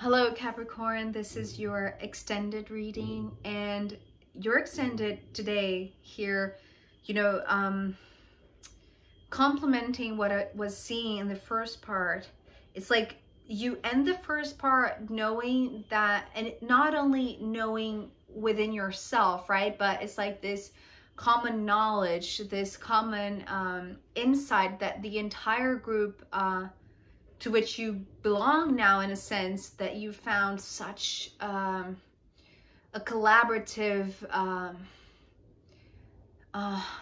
Hello Capricorn, this is your extended reading, and your extended today here, complementing what I was seeing in the first part. It's like you end the first part knowing that, and not only knowing within yourself, right? But it's like this common knowledge, this common insight that the entire group to which you belong now, in a sense, that you found such a collaborative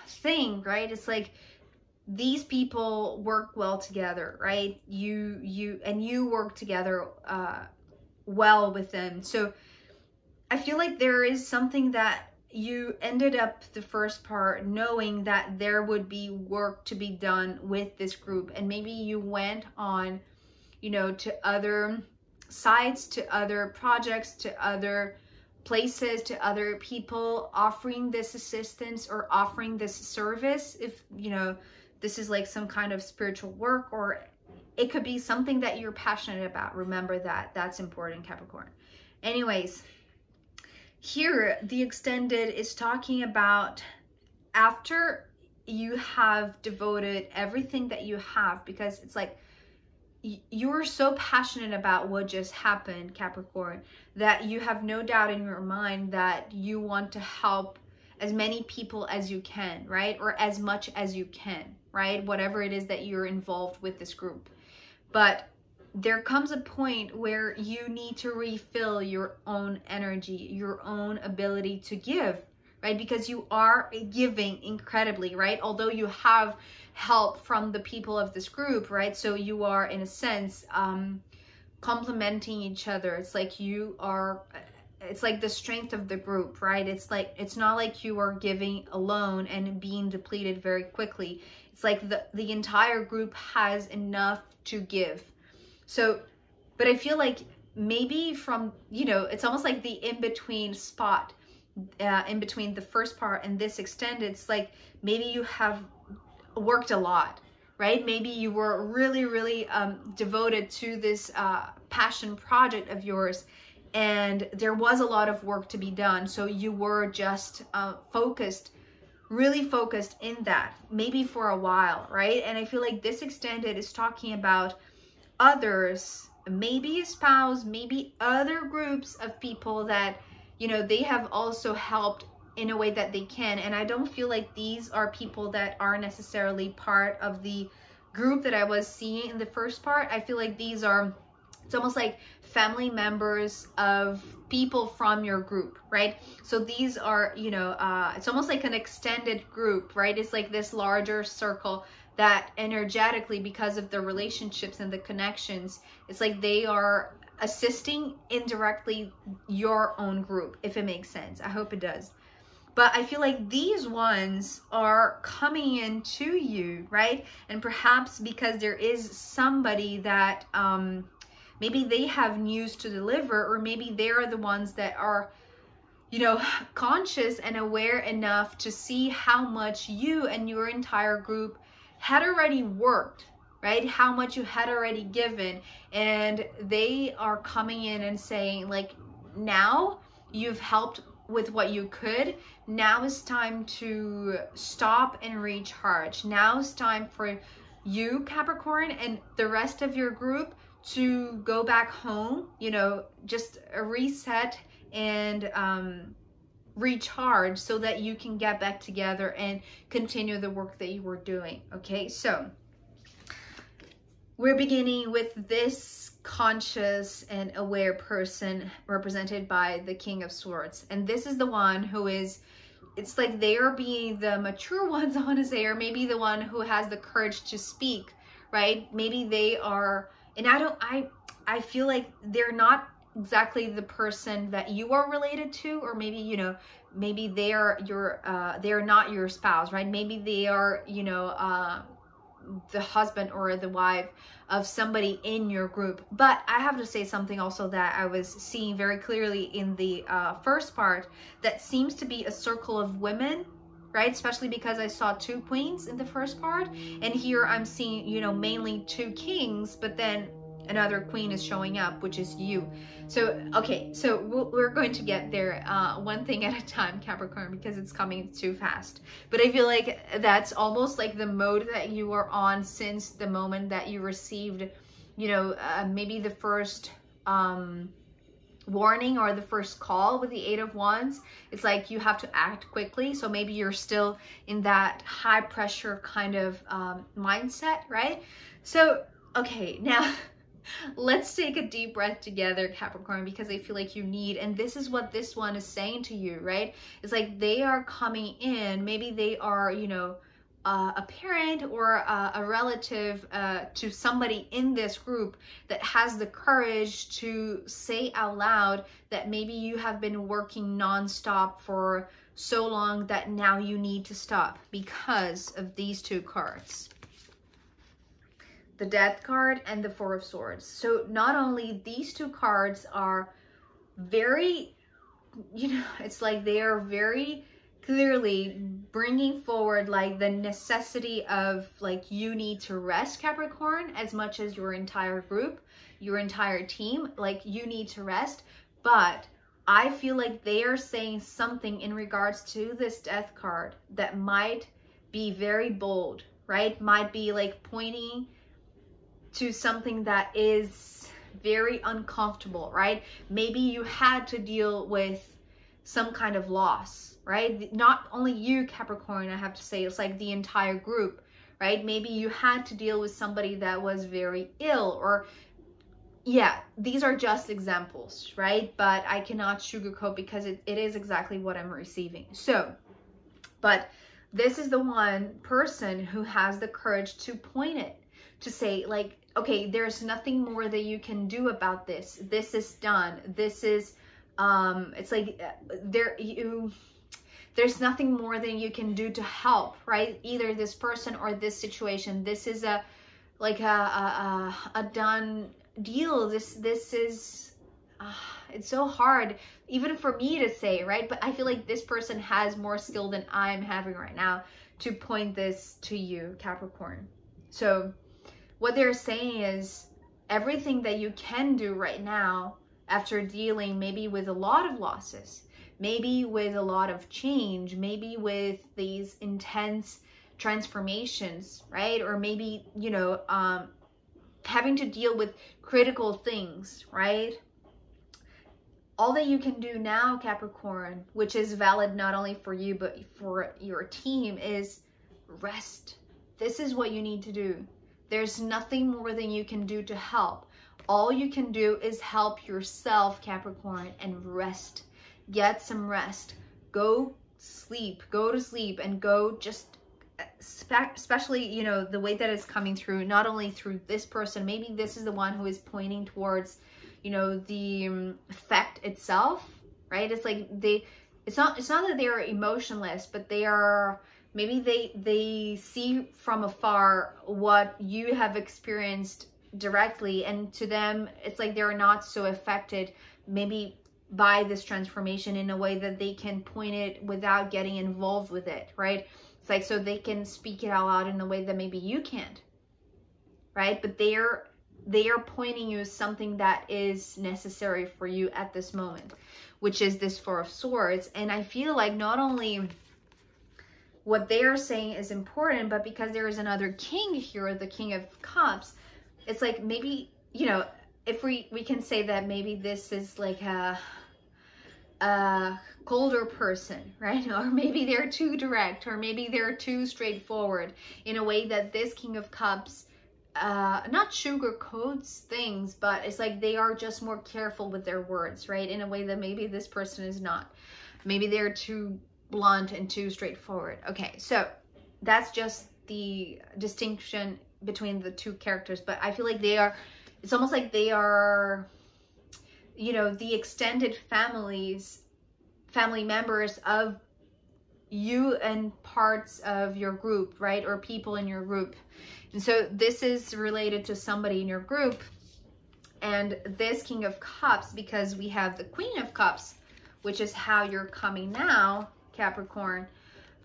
thing, right? It's like these people work well together, right? You work together well with them. So I feel like there is something that you ended up the first part knowing that there would be work to be done with this group, and maybe you went on, to other sites, to other projects, to other places, to other people, offering this assistance or offering this service. If this is like some kind of spiritual work, or it could be something that you're passionate about. Remember that. That's important, Capricorn. Anyways, here the extended is talking about after you have devoted everything that you have, because it's like you're so passionate about what just happened, Capricorn, that you have no doubt in your mind that you want to help as many people as you can, right? Or as much as you can, right? Whatever it is that you're involved with this group. But there comes a point where you need to refill your own energy, your own ability to give, right? Because you are giving incredibly, right? Although you have help from the people of this group, right? So you are, in a sense, complementing each other. It's like it's like the strength of the group, right? It's like, it's not like you are giving alone and being depleted very quickly. It's like the entire group has enough to give. So, but I feel like maybe from, it's almost like the in-between spot, in between the first part and this extended. It's like maybe you have worked a lot, right? Maybe you were really, really devoted to this passion project of yours, and there was a lot of work to be done. So you were just focused, really focused in that, maybe for a while, right? And I feel like this extended is talking about others, maybe a spouse, maybe other groups of people that, they have also helped in a way that they can. And I don't feel like these are people that are necessarily part of the group that I was seeing in the first part. I feel like these are, it's almost like family members of people from your group, right? So these are, it's almost like an extended group, right? It's like this larger circle that energetically, because of the relationships and the connections, it's like they are assisting indirectly your own group, if it makes sense. I hope it does. But I feel like these ones are coming into you, right? And perhaps because there is somebody that maybe they have news to deliver, or maybe they're the ones that are, conscious and aware enough to see how much you and your entire group had already worked, right? How much you had already given. And they are coming in and saying, like, now you've helped with what you could. Now it's time to stop and recharge. Now it's time for you, Capricorn, and the rest of your group to go back home, just a reset and recharge, so that you can get back together and continue the work that you were doing. Okay, so we're beginning with this conscious and aware person represented by the King of Swords. And this is the one who is, it's like they are being the mature ones, I want to say, or maybe the one who has the courage to speak, right? Maybe they are, and I feel like they're not exactly the person that you are related to, or maybe, maybe they are they're not your spouse, right? Maybe they are, the husband or the wife of somebody in your group. But I have to say something also that I was seeing very clearly in the first part, that seems to be a circle of women, right? Especially because I saw 2 queens in the first part, and here I'm seeing, mainly 2 kings, but then another queen is showing up, which is you. So, okay, so we're going to get there one thing at a time, Capricorn, because it's coming too fast. But I feel like that's almost like the mode that you are on since the moment that you received, you know, maybe the first warning or the first call with the 8 of Wands. It's like you have to act quickly. So maybe you're still in that high pressure kind of mindset, right? So, okay, now let's take a deep breath together, Capricorn, because I feel like you need, and this is what this one is saying to you, right? It's like they are coming in, maybe they are, you know, a parent or a relative to somebody in this group that has the courage to say out loud that maybe you have been working nonstop for so long that now you need to stop because of these two cards. The Death card and the Four of Swords. So not only these two cards are very, you know, it's like they are very clearly bringing forward like the necessity of like you need to rest, Capricorn, as much as your entire group, your entire team, like you need to rest. But I feel like they are saying something in regards to this Death card that might be very bold, right? Might be like pointing to something that is very uncomfortable, right? Maybe you had to deal with some kind of loss, right? Not only you, Capricorn, I have to say, it's like the entire group, right? Maybe you had to deal with somebody that was very ill, or yeah, these are just examples, right? But I cannot sugarcoat because it is exactly what I'm receiving. So, but this is the one person who has the courage to point it, to say like, okay, there's nothing more that you can do about this. This is done. This is, it's like there's nothing more than you can do to help, right? Either this person or this situation. This is a done deal. This is, it's so hard even for me to say, right? But I feel like this person has more skill than I'm having right now to point this to you, Capricorn. So what they're saying is everything that you can do right now after dealing maybe with a lot of losses, maybe with a lot of change, maybe with these intense transformations, right? Or maybe, you know, having to deal with critical things, right? All that you can do now, Capricorn, which is valid not only for you, but for your team, is rest. This is what you need to do. There's nothing more than you can do to help. All you can do is help yourself, Capricorn, and rest. Get some rest. Go sleep. Go to sleep and go just, especially, you know, the way that it's coming through, not only through this person, maybe this is the one who is pointing towards, you know, the effect itself, right? It's like it's not that they are emotionless, but they are, maybe they see from afar what you have experienced directly, and to them it's like they're not so affected maybe by this transformation in a way that they can point it without getting involved with it, right? It's like so they can speak it out loud in a way that maybe you can't, right? But they are pointing you something that is necessary for you at this moment, which is this Four of Swords. And I feel like not only what they are saying is important, but because there is another king here, the King of Cups, it's like maybe, you know, if we can say that maybe this is like a colder person, right? Or maybe they're too direct, or maybe they're too straightforward in a way that this King of Cups not sugarcoats things, but it's like they are just more careful with their words, right? In a way that maybe this person is not. Maybe they're too blunt and too straightforward. Okay, so that's just the distinction between the two characters, but I feel like they are, it's almost like they are, you know, the extended family members of you and parts of your group, right? Or people in your group. And so this is related to somebody in your group. And this King of Cups, because we have the Queen of Cups, which is how you're coming now, Capricorn,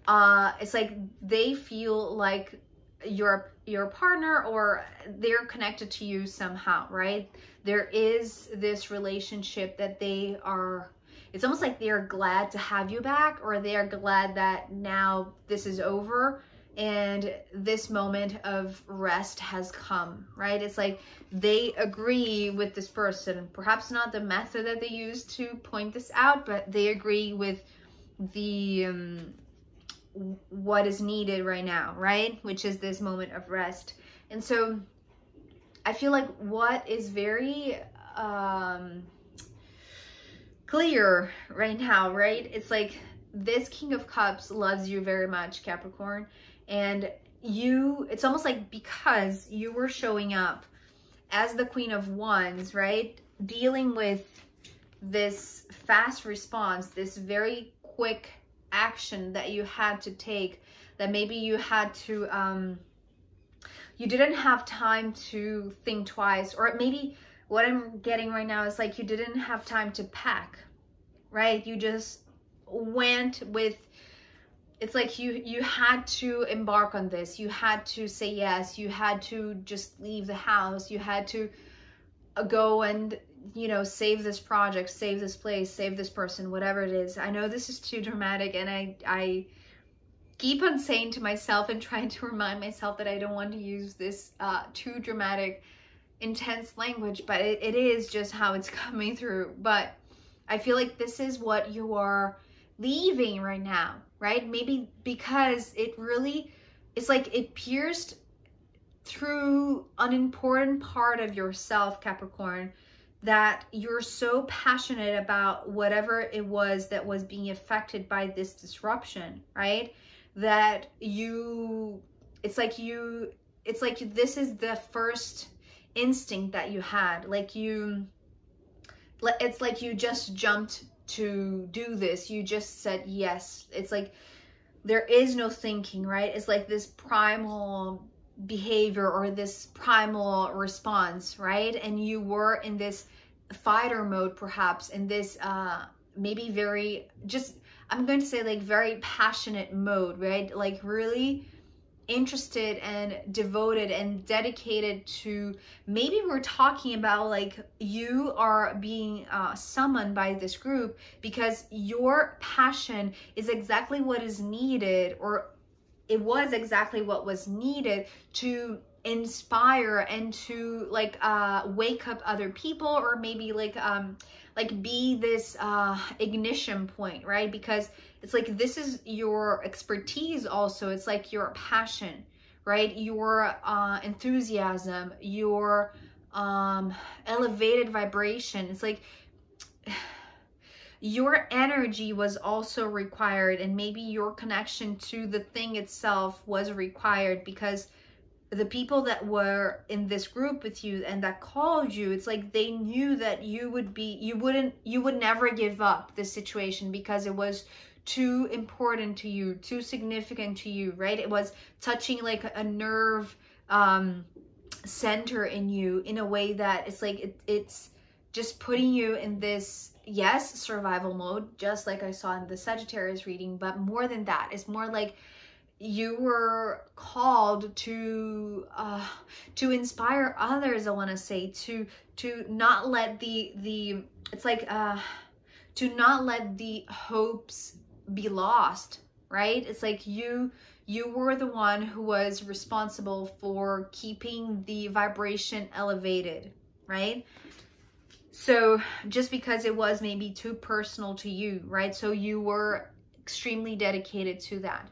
it's like they feel like your partner, or they're connected to you somehow, right? There is this relationship that they are, it's almost like they're glad to have you back, or they're glad that now this is over and this moment of rest has come, right? It's like they agree with this person, perhaps not the method that they use to point this out, but they agree with the what is needed right now, right? Which is this moment of rest. And so I feel like what is very clear right now, right? It's like this King of Cups loves you very much, Capricorn. And you, it's almost like because you were showing up as the Queen of Wands, right? Dealing with this fast response, this very quick action that you had to take, that maybe you had to, you didn't have time to think twice, or maybe what I'm getting right now is like you didn't have time to pack, right? You just went with, it's like you had to embark on this. You had to say yes. You had to just leave the house. You had to go and, you know, save this project, save this place, save this person, whatever it is. I know this is too dramatic, and I keep on saying to myself and trying to remind myself that I don't want to use this too dramatic, intense language, but it is just how it's coming through. But I feel like this is what you are leaving right now, right? Maybe because it really, it's like it pierced through an important part of yourself, Capricorn, that you're so passionate about whatever it was that was being affected by this disruption, right? That you, it's like this is the first instinct that you had. Like you, it's like you just jumped to do this. You just said yes. It's like there is no thinking, right? It's like this primal behavior or this primal response, right? And you were in this fighter mode, perhaps in this maybe very, just, I'm going to say like very passionate mode, right? Like really interested and devoted and dedicated to, maybe we're talking about like you are being summoned by this group because your passion is exactly what is needed, or it was exactly what was needed to inspire and to like wake up other people, or maybe like be this ignition point, right? Because it's like this is your expertise also. It's like your passion, right? Your enthusiasm, your elevated vibration. It's like your energy was also required, and maybe your connection to the thing itself was required, because the people that were in this group with you and that called you, it's like they knew that you would be, you would never give up this situation because it was too important to you, too significant to you, right? It was touching like a nerve center in you in a way that it's like it's just putting you in this, yes, survival mode, just like I saw in the Sagittarius reading, but more than that, it's more like you were called to inspire others. I want to say to not let the it's like to not let the hopes be lost, right? It's like you were the one who was responsible for keeping the vibration elevated, right? So just because it was maybe too personal to you, right? So you were extremely dedicated to that.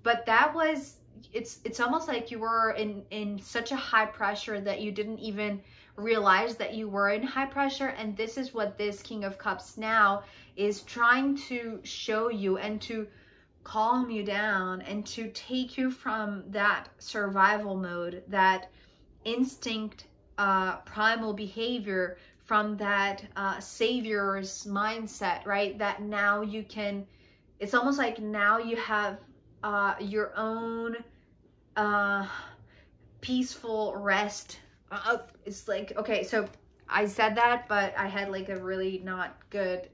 But that was, it's almost like you were in such a high pressure that you didn't even realize that you were in high pressure. And this is what this King of Cups now is trying to show you, and to calm you down, and to take you from that survival mode, that instinct, primal behavior, from that savior's mindset, right? That now you can, it's almost like now you have your own peaceful rest. It's like, okay, so I said that, but I had like a really not good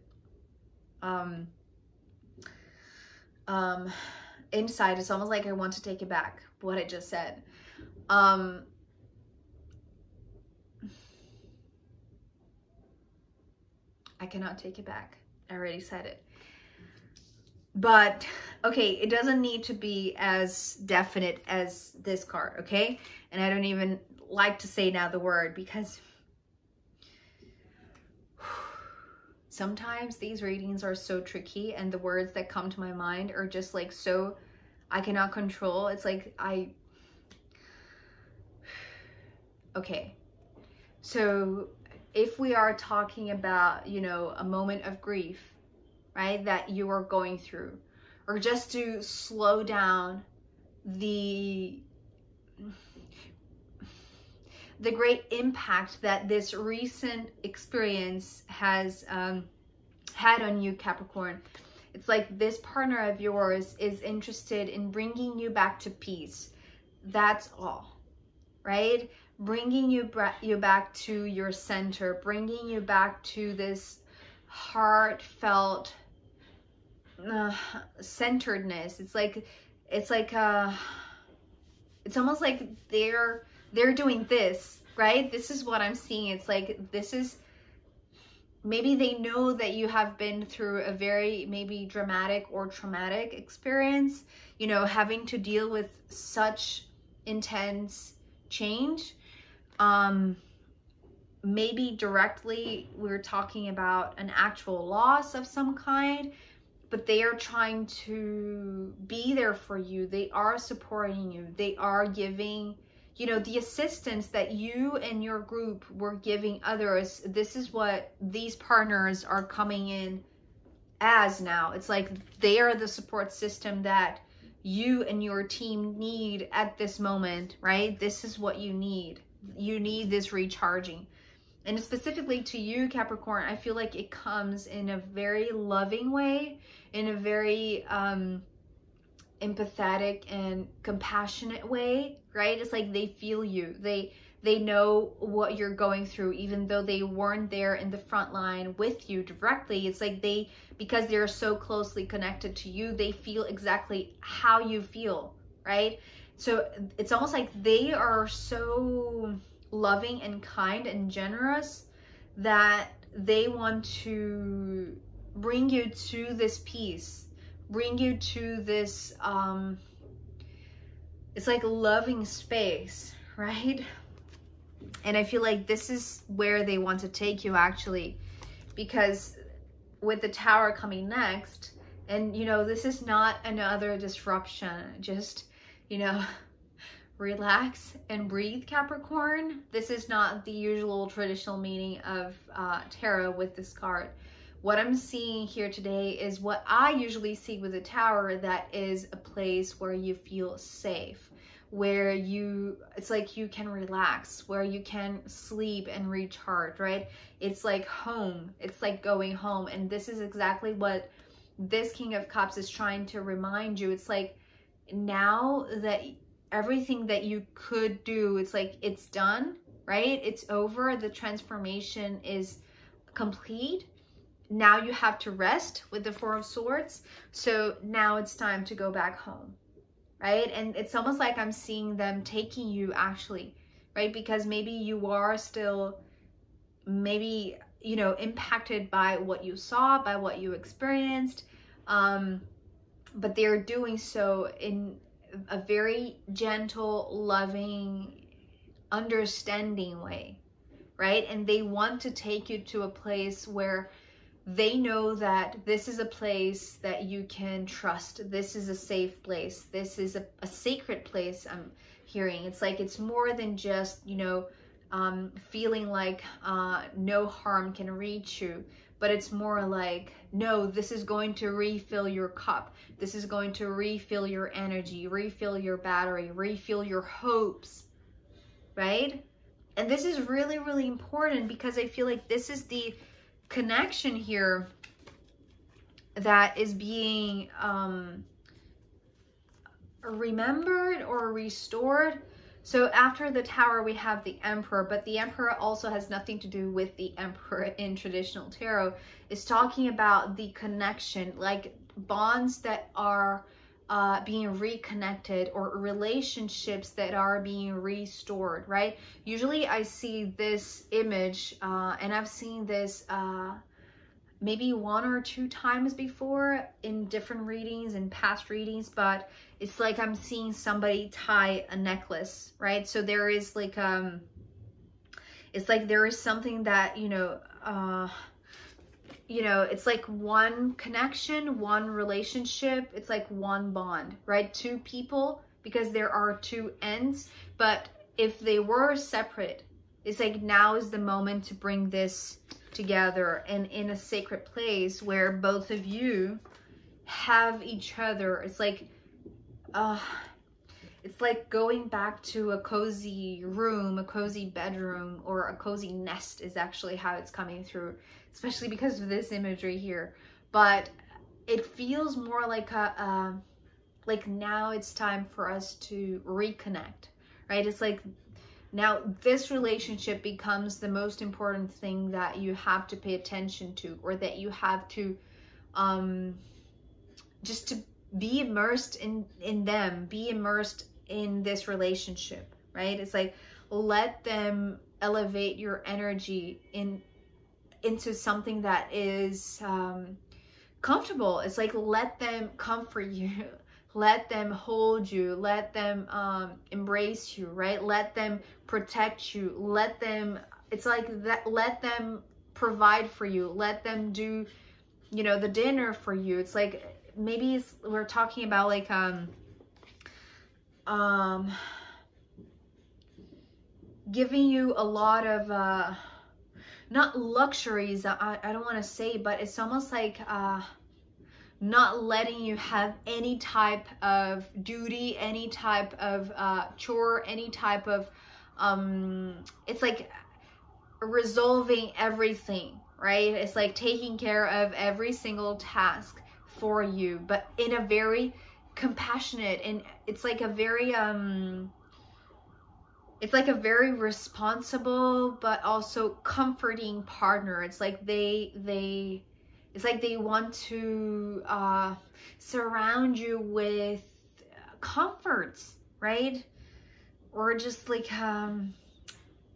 insight. It's almost like I want to take it back, what I just said. I cannot take it back. I already said it. But, okay, it doesn't need to be as definite as this card, okay? And I don't even like to say now the word, because sometimes these readings are so tricky, and the words that come to my mind are just like so I cannot control. It's like okay. So if we are talking about, you know, a moment of grief, right, that you are going through, or just to slow down the great impact that this recent experience has had on you, Capricorn. It's like this partner of yours is interested in bringing you back to peace. That's all, right? Bringing you back to your center, bringing you back to this heartfelt centeredness. It's almost like they're doing this, right? This is what I'm seeing. It's like this is, maybe they know that you have been through a very maybe dramatic or traumatic experience, you know, having to deal with such intense change. Maybe directly we're talking about an actual loss of some kind, but they are trying to be there for you. They are supporting you. They are giving, you know, the assistance that you and your group were giving others. This is what these partners are coming in as now. It's like they are the support system that you and your team need at this moment, right? This is what you need. You need this recharging. And specifically to you, Capricorn, I feel like it comes in a very loving way, in a very empathetic and compassionate way, right? It's like they feel you. They know what you're going through, even though they weren't there in the front line with you directly. It's like because they're so closely connected to you, they feel exactly how you feel, right? So it's almost like they are so loving and kind and generous that they want to bring you to this peace, bring you to this, it's like a loving space, right? And I feel like this is where they want to take you, actually, because with the Tower coming next, and, you know, this is not another disruption. Just, you know, relax and breathe, Capricorn. This is not the usual traditional meaning of tarot with this card. What I'm seeing here today is what I usually see with the Tower, that is a place where you feel safe, where it's like you can relax, where you can sleep and recharge, right? It's like home. It's like going home. And this is exactly what this King of Cups is trying to remind you. It's like, now that everything that you could do, it's like it's done, right? It's over. The transformation is complete. Now you have to rest with the Four of Swords. So now it's time to go back home, right? And it's almost like I'm seeing them taking you, actually, right? Because maybe you are still, maybe, you know, impacted by what you saw, by what you experienced. But they're doing so in a very gentle, loving, understanding way, right? And they want to take you to a place where they know that this is a place that you can trust. This is a safe place. This is a sacred place, I'm hearing. It's like it's more than just, you know, feeling like no harm can reach you. But it's more like, no, this is going to refill your cup. This is going to refill your energy, refill your battery, refill your hopes, right? And this is really, really important, because I feel like this is the connection here that is being remembered or restored. So after the Tower, we have the Emperor, but the Emperor also has nothing to do with the Emperor in traditional tarot. It's talking about the connection, like bonds that are being reconnected, or relationships that are being restored, right? Usually I see this image, and I've seen this maybe 1 or 2 times before in different readings and past readings, but it's like I'm seeing somebody tie a necklace, right? So there is like, it's like there is something that, you know, it's like one connection, one relationship. It's like one bond, right? 2 people, because there are 2 ends. But if they were separate, it's like now is the moment to bring this together and in a sacred place where both of you have each other. It's like going back to a cozy room, a cozy bedroom, or a cozy nest is actually how it's coming through, especially because of this imagery here. But it feels more like like now it's time for us to reconnect, right? It's like now this relationship becomes the most important thing that you have to pay attention to, or that you have to just to be immersed in them, be immersed in this relationship, right? It's like, let them elevate your energy into something that is comfortable. It's like, let them comfort you, let them hold you, let them embrace you, right? Let them protect you, let them, it's like that, let them provide for you, let them do, you know, the dinner for you. It's like, maybe we're talking about like giving you a lot of not luxuries, I don't want to say, but it's almost like not letting you have any type of duty, any type of chore, any type of it's like resolving everything, right? It's like taking care of every single task for you, but in a very compassionate, and it's like a very responsible but also comforting partner. It's like they want to surround you with comforts, right? Or just like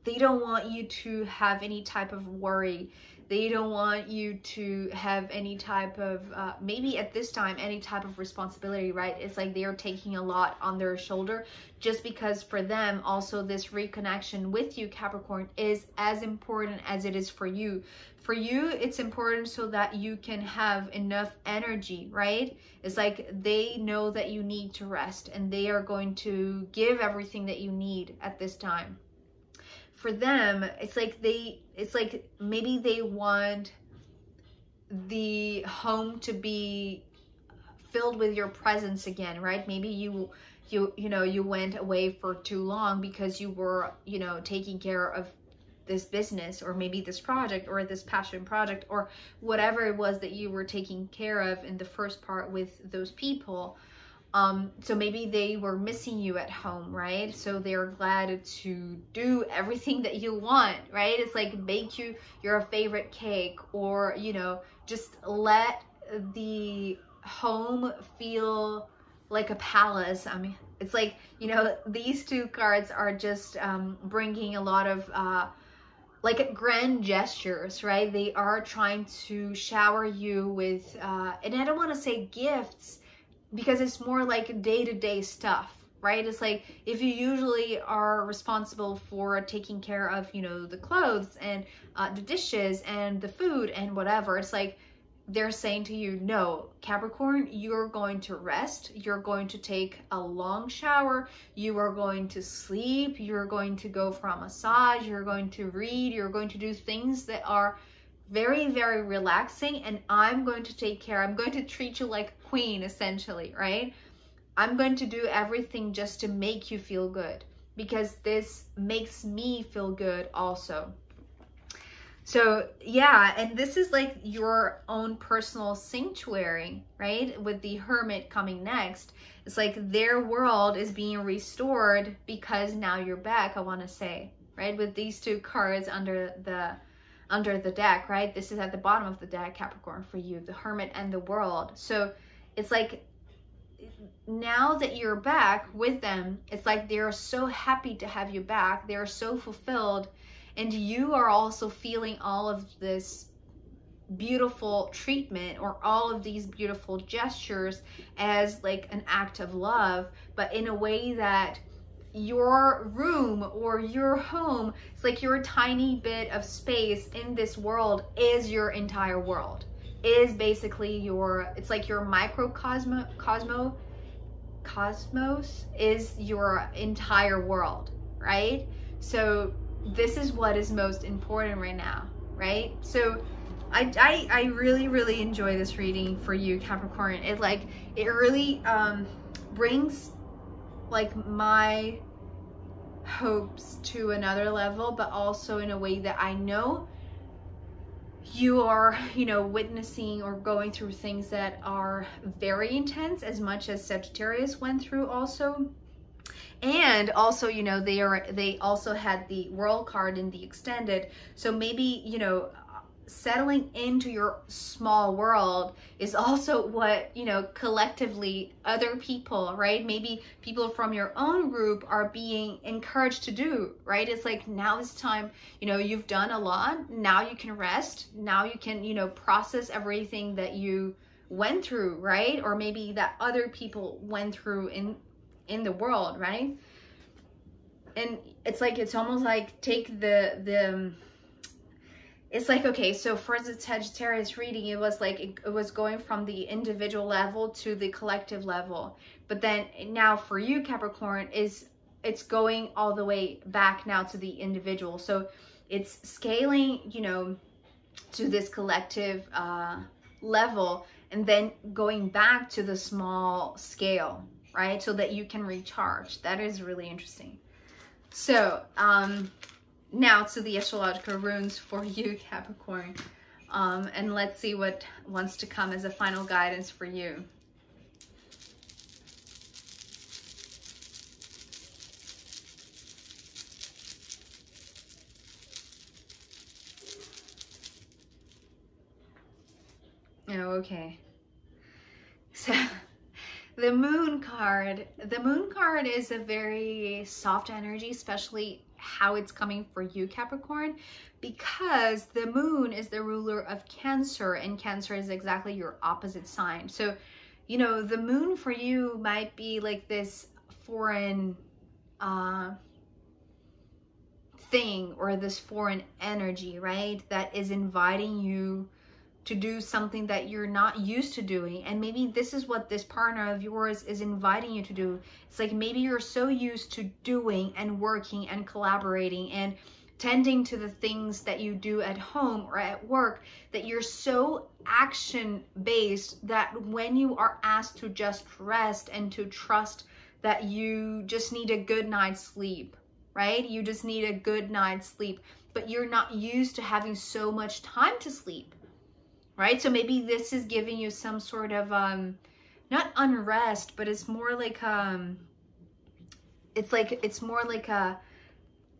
they don't want you to have any type of worry. They don't want you to have any type of, maybe at this time, any type of responsibility, right? It's like they are taking a lot on their shoulder, just because for them also this reconnection with you, Capricorn, is as important as it is for you. For you, it's important so that you can have enough energy, right? It's like they know that you need to rest, and they are going to give everything that you need at this time. For them, it's like maybe they want the home to be filled with your presence again, right? Maybe you went away for too long because you were, you know, taking care of this business, or maybe this project, or this passion project, or whatever it was that you were taking care of in the first part with those people. So maybe they were missing you at home, right? So they're glad to do everything that you want, right? It's like bake you your favorite cake, or, you know, just let the home feel like a palace. I mean, it's like, you know, these 2 cards are just bringing a lot of like grand gestures, right? They are trying to shower you with, and I don't want to say gifts, because it's more like day-to-day stuff, right? It's like if you usually are responsible for taking care of, you know, the clothes and the dishes and the food and whatever, it's like they're saying to you, no, Capricorn, you're going to rest, you're going to take a long shower, you are going to sleep, you're going to go for a massage, you're going to read, you're going to do things that are very, very relaxing, and I'm going to take care. I'm going to treat you like a queen, essentially, right? I'm going to do everything just to make you feel good, because this makes me feel good also. So yeah, and this is like your own personal sanctuary, right? With the Hermit coming next, it's like their world is being restored because now you're back, I want to say, right? With these 2 cards under the deck, right? This is at the bottom of the deck, Capricorn, for you, the Hermit and the World. So it's like now that you're back with them, it's like they're so happy to have you back. They're so fulfilled, and you are also feeling all of this beautiful treatment or all of these beautiful gestures as like an act of love, but in a way that your room or your home, it's like your tiny bit of space in this world is your entire world, is basically your, it's like your cosmos is your entire world, right? So this is what is most important right now, right? So I really, really enjoy this reading for you, Capricorn. It really brings like my hopes to another level, but also in a way that I know you are, you know, witnessing or going through things that are very intense, as much as Sagittarius went through also. And also, you know, they also had the World card in the extended. So maybe, you know, settling into your small world is also what, you know, collectively other people, right? Maybe people from your own group are being encouraged to do, right? It's like, now is time, you know, you've done a lot. Now you can rest. Now you can, you know, process everything that you went through, right? Or maybe that other people went through in the world, right? And it's like, it's almost like take it's like, okay, so for the Sagittarius reading, it was like, it was going from the individual level to the collective level. But then now for you, Capricorn, it's going all the way back now to the individual. So it's scaling, you know, to this collective level, and then going back to the small scale, right? So that you can recharge. That is really interesting. So, now to the astrological runes for you, Capricorn. And let's see what wants to come as a final guidance for you. Oh, okay. So the moon card is a very soft energy, especially how it's coming for you, Capricorn, because the moon is the ruler of Cancer, and Cancer is exactly your opposite sign. So, you know, the moon for you might be like this foreign thing, or this foreign energy, right? That is inviting you to do something that you're not used to doing. And maybe this is what this partner of yours is inviting you to do. It's like, maybe you're so used to doing and working and collaborating and tending to the things that you do at home or at work, that you're so action-based that when you are asked to just rest and to trust that you just need a good night's sleep, right? You just need a good night's sleep, but you're not used to having so much time to sleep, right? So maybe this is giving you some sort of, not unrest, but it's more like, it's more like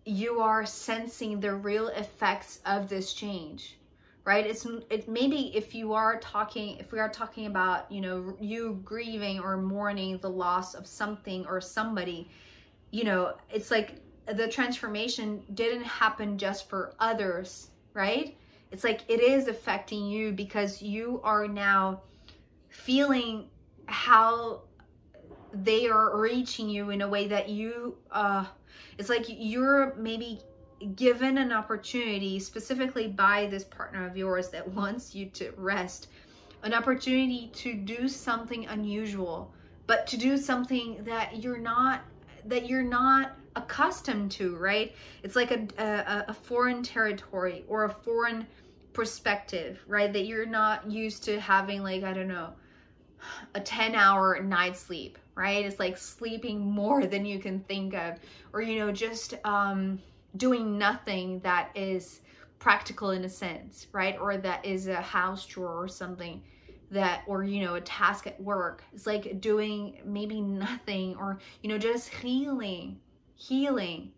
you are sensing the real effects of this change, right? It maybe if we are talking about, you know, you grieving or mourning the loss of something or somebody, you know, it's like the transformation didn't happen just for others, right? It's like it is affecting you because you are now feeling how they are reaching you in a way that you, it's like you're maybe given an opportunity, specifically by this partner of yours that wants you to rest, an opportunity to do something unusual, but to do something that you're not accustomed to, right? It's like a foreign territory or a foreign perspective, right? That you're not used to having, like, I don't know, a 10-hour night sleep, right? It's like sleeping more than you can think of, or, you know, just doing nothing that is practical in a sense, right? Or that is a house chore or something that, or, you know, a task at work. It's like doing maybe nothing, or, you know, just healing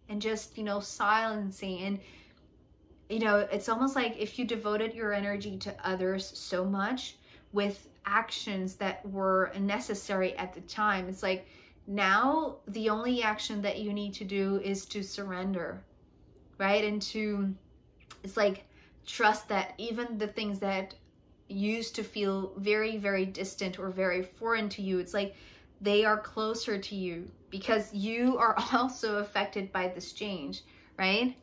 and just, you know, silencing. And, you know, it's almost like if you devoted your energy to others so much, with actions that were necessary at the time. It's like now the only action that you need to do is to surrender, right? And to, it's like, trust that even the things that used to feel very, very distant or very foreign to you, it's like they are closer to you because you are also affected by this change, right?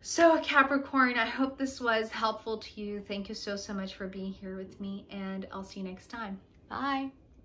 So Capricorn, I hope this was helpful to you. Thank you so much for being here with me, and I'll see you next time. Bye.